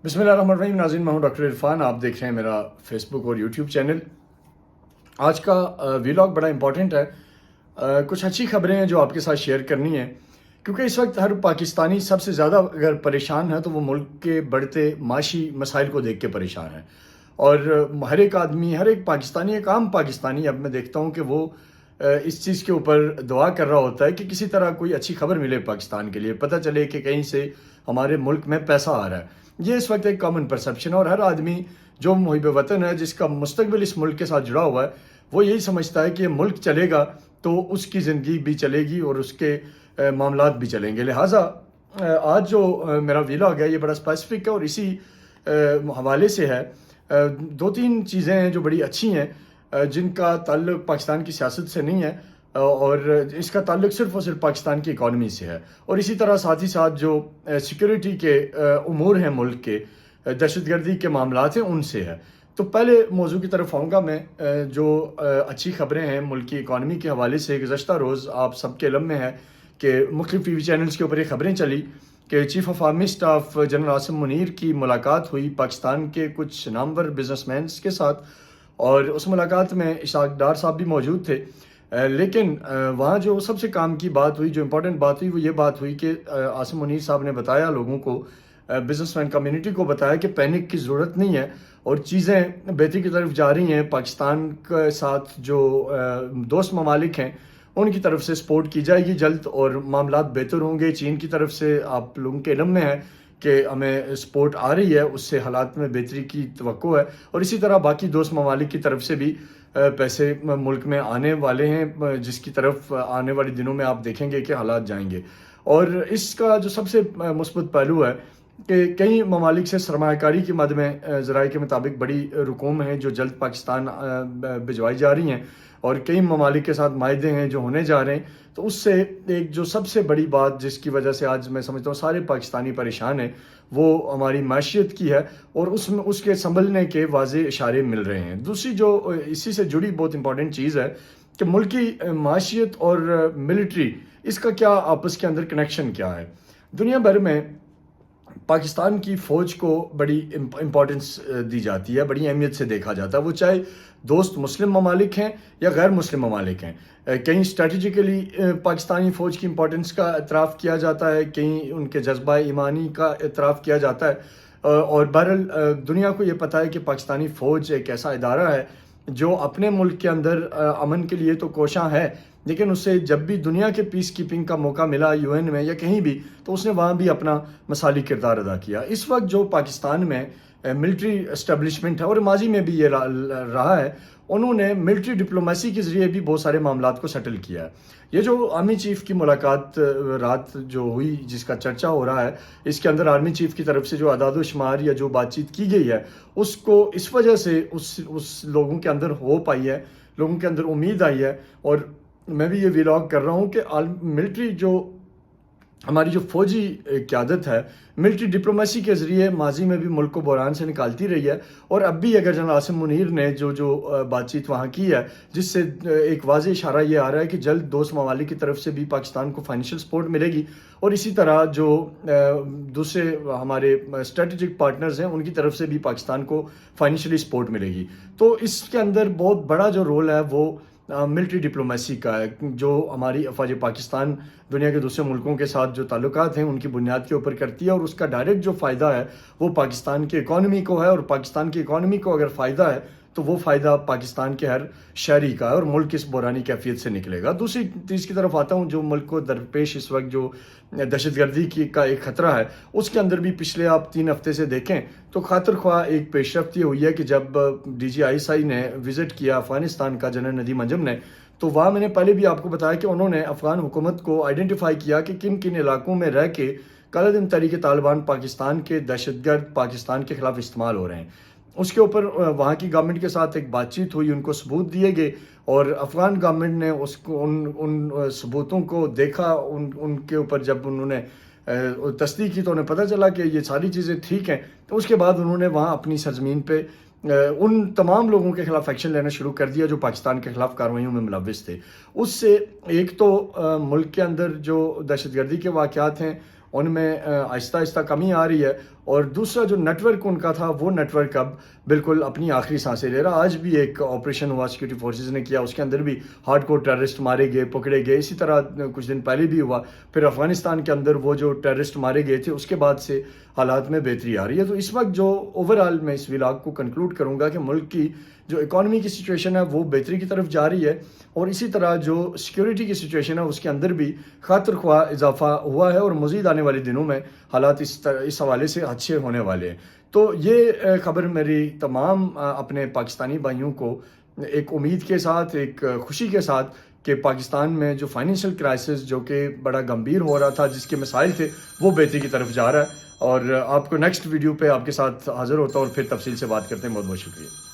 بسم اللہ الرحمن الرحیم. ناظرین، میں ہوں ڈاکٹر عرفان. آپ دیکھ رہے ہیں میرا فیس بک اور یوٹیوب چینل. آج کا ویلاگ بڑا امپورٹنٹ ہے. کچھ اچھی خبریں ہیں جو آپ کے ساتھ شیئر کرنی ہیں، کیونکہ اس وقت ہر پاکستانی سب سے زیادہ اگر پریشان ہے تو وہ ملک کے بڑھتے معاشی مسائل کو دیکھ کے پریشان ہے. اور ہر ایک آدمی، ہر ایک پاکستانی، ایک عام پاکستانی، اب میں دیکھتا ہوں کہ وہ اس چیز کے اوپر دعا کر رہا ہوتا ہے کہ کسی طرح کوئی اچھی خبر ملے پاکستان کے لیے، پتہ چلے کہ کہیں سے ہمارے ملک میں پیسہ آ رہا ہے. یہ اس وقت ایک کامن پرسیپشن ہے، اور ہر آدمی جو محب وطن ہے، جس کا مستقبل اس ملک کے ساتھ جڑا ہوا ہے، وہ یہی سمجھتا ہے کہ یہ ملک چلے گا تو اس کی زندگی بھی چلے گی اور اس کے معاملات بھی چلیں گے. لہٰذا آج جو میرا ویلاگ ہے یہ بڑا اسپیسیفک ہے اور اسی حوالے سے ہے. دو تین چیزیں ہیں جو بڑی اچھی ہیں، جن کا تعلق پاکستان کی سیاست سے نہیں ہے، اور اس کا تعلق صرف اور صرف پاکستان کی اکانومی سے ہے. اور اسی طرح ساتھ ہی ساتھ جو سیکیورٹی کے امور ہیں، ملک کے دہشت گردی کے معاملات ہیں، ان سے ہے. تو پہلے موضوع کی طرف آؤں گا میں. جو اچھی خبریں ہیں ملک کی اکانومی کے حوالے سے، گزشتہ روز آپ سب کے علم میں ہے کہ مختلف ٹی وی چینلز کے اوپر یہ خبریں چلی کہ chief of army staff general Asim Munir کی ملاقات ہوئی پاکستان کے کچھ نامور بزنس مینس کے ساتھ، اور اس ملاقات میں اشاق ڈار صاحب بھی موجود تھے. لیکن وہاں جو سب سے کام کی بات ہوئی، جو امپورٹنٹ بات ہوئی، وہ یہ بات ہوئی کہ عاصم منیر صاحب نے بتایا لوگوں کو، بزنس مین کمیونٹی کو بتایا کہ پینک کی ضرورت نہیں ہے اور چیزیں بہتری کی طرف جا رہی ہیں. پاکستان کے ساتھ جو دوست ممالک ہیں ان کی طرف سے سپورٹ کی جائے گی جلد، اور معاملات بہتر ہوں گے. چین کی طرف سے آپ لوگوں کے علم میں ہے کہ ہمیں سپورٹ آ رہی ہے، اس سے حالات میں بہتری کی توقع ہے. اور اسی طرح باقی دوست ممالک کی طرف سے بھی پیسے ملک میں آنے والے ہیں، جس کی طرف آنے والے دنوں میں آپ دیکھیں گے کہ حالات جائیں گے. اور اس کا جو سب سے مثبت پہلو ہے کہ کئی ممالک سے سرمایہ کاری کی مد میں ذرائع کے مطابق بڑی رقوم ہیں جو جلد پاکستان بھجوائی جا رہی ہیں، اور کئی ممالک کے ساتھ معاہدے ہیں جو ہونے جا رہے ہیں. تو اس سے ایک جو سب سے بڑی بات جس کی وجہ سے آج میں سمجھتا ہوں سارے پاکستانی پریشان ہیں، وہ ہماری معیشت کی ہے، اور اس کے سنبھلنے کے واضح اشارے مل رہے ہیں. دوسری جو اسی سے جڑی بہت امپورٹنٹ چیز ہے کہ ملکی معیشت اور ملٹری، اس کا کیا آپس کے اندر کنیکشن کیا ہے. دنیا بھر میں پاکستان کی فوج کو بڑی امپورٹنس دی جاتی ہے، بڑی اہمیت سے دیکھا جاتا ہے، وہ چاہے دوست مسلم ممالک ہیں یا غیر مسلم ممالک ہیں. کہیں اسٹریٹجیکلی پاکستانی فوج کی امپورٹنس کا اعتراف کیا جاتا ہے، کہیں ان کے جذبہ ایمانی کا اعتراف کیا جاتا ہے. اور بہرحال دنیا کو یہ پتہ ہے کہ پاکستانی فوج ایک ایسا ادارہ ہے جو اپنے ملک کے اندر امن کے لیے تو کوشاں ہے، لیکن اسے جب بھی دنیا کے پیس کیپنگ کا موقع ملا UN میں یا کہیں بھی، تو اس نے وہاں بھی اپنا مثالی کردار ادا کیا. اس وقت جو پاکستان میں ملٹری اسٹیبلشمنٹ ہے، اور ماضی میں بھی یہ رہا ہے، انہوں نے ملٹری ڈپلومیسی کے ذریعے بھی بہت سارے معاملات کو سیٹل کیا ہے. یہ جو آرمی چیف کی ملاقات رات جو ہوئی، جس کا چرچا ہو رہا ہے، اس کے اندر آرمی چیف کی طرف سے جو اعداد و شمار یا جو بات چیت کی گئی ہے، اس کو اس وجہ سے اس لوگوں کے اندر ہوپ آئی ہے، لوگوں کے اندر امید آئی ہے. اور میں بھی یہ ویلاگ کر رہا ہوں کہ ملٹری جو ہماری جو فوجی قیادت ہے، ملٹری ڈپلومیسی کے ذریعے ماضی میں بھی ملک کو بحران سے نکالتی رہی ہے. اور اب بھی اگر جنرل عاصم منیر نے جو بات چیت وہاں کی ہے، جس سے ایک واضح اشارہ یہ آ رہا ہے کہ جلد دوست ممالک کی طرف سے بھی پاکستان کو فائنینشیل سپورٹ ملے گی، اور اسی طرح جو دوسرے ہمارے اسٹریٹجک پارٹنرز ہیں ان کی طرف سے بھی پاکستان کو فائنینشیلی سپورٹ ملے گی. تو اس کے اندر بہت بڑا جو رول ہے وہ ملٹری ڈپلومیسی کا ہے، جو ہماری افواج پاکستان دنیا کے دوسرے ملکوں کے ساتھ جو تعلقات ہیں ان کی بنیاد کے اوپر کرتی ہے. اور اس کا ڈائریکٹ جو فائدہ ہے وہ پاکستان کی اکانومی کو ہے، اور پاکستان کی اکانومی کو اگر فائدہ ہے تو وہ فائدہ پاکستان کے ہر شہری کا ہے، اور ملک اس بحرانی کیفیت سے نکلے گا. دوسری چیز کی طرف آتا ہوں، جو ملک کو درپیش اس وقت جو دہشت گردی کا ایک خطرہ ہے، اس کے اندر بھی پچھلے آپ 3 ہفتے سے دیکھیں تو خاطر خواہ ایک پیش رفت یہ ہوئی ہے کہ جب DGI نے وزٹ کیا افغانستان کا، جنرل ندیم انجم نے، تو وہاں میں نے پہلے بھی آپ کو بتایا کہ انہوں نے افغان حکومت کو آئیڈینٹیفائی کیا کہ کن کن علاقوں میں رہ کے کالا دن تحریک طالبان پاکستان کے دہشت گرد پاکستان کے خلاف استعمال ہو رہے ہیں. اس کے اوپر وہاں کی گورنمنٹ کے ساتھ ایک بات چیت ہوئی، ان کو ثبوت دیے گئے، اور افغان گورنمنٹ نے اس کو ان ثبوتوں کو دیکھا. ان کے اوپر جب انہوں نے تصدیق کی تو انہیں پتہ چلا کہ یہ ساری چیزیں ٹھیک ہیں. تو اس کے بعد انہوں نے وہاں اپنی سرزمین پہ ان تمام لوگوں کے خلاف ایکشن لینا شروع کر دیا جو پاکستان کے خلاف کارروائیوں میں ملوث تھے. اس سے ایک تو ملک کے اندر جو دہشت گردی کے واقعات ہیں ان میں آہستہ آہستہ کمی آ رہی ہے، اور دوسرا جو نیٹ ورک ان کا تھا وہ نیٹ ورک اب بالکل اپنی آخری سانسیں لے رہا. آج بھی ایک آپریشن ہوا سیکورٹی فورسز نے کیا, اس کے اندر بھی ہارڈ کور ٹیررسٹ مارے گئے, پکڑے گئے. اسی طرح کچھ دن پہلے بھی ہوا. پھر افغانستان کے اندر وہ جو ٹیررسٹ مارے گئے تھے اس کے بعد سے حالات میں بہتری آ رہی ہے. تو اس وقت جو اوور آل میں اس ولاگ کو کنکلوڈ کروں گا کہ ملک کی جو اکانومی کی سچویشن ہے وہ بہتری کی طرف جا رہی ہے, اور اسی طرح جو سیکیورٹی کی سچویشن ہے اس کے اندر بھی خاطر خواہ اضافہ ہوا ہے, اور مزید آنے والے دنوں میں حالات اس حوالے سے اچھے ہونے والے ہیں. تو یہ خبر میری تمام اپنے پاکستانی بھائیوں کو ایک امید کے ساتھ, ایک خوشی کے ساتھ کہ پاکستان میں جو فائنینشیل کرائسس جو کہ بڑا گمبھیر ہو رہا تھا, جس کے مسائل تھے, وہ بہتری کی طرف جا رہا ہے. اور آپ کو نیکسٹ ویڈیو پہ آپ کے ساتھ حاضر ہوتا ہوں اور پھر تفصیل سے بات کرتے ہیں. بہت بہت شکریہ.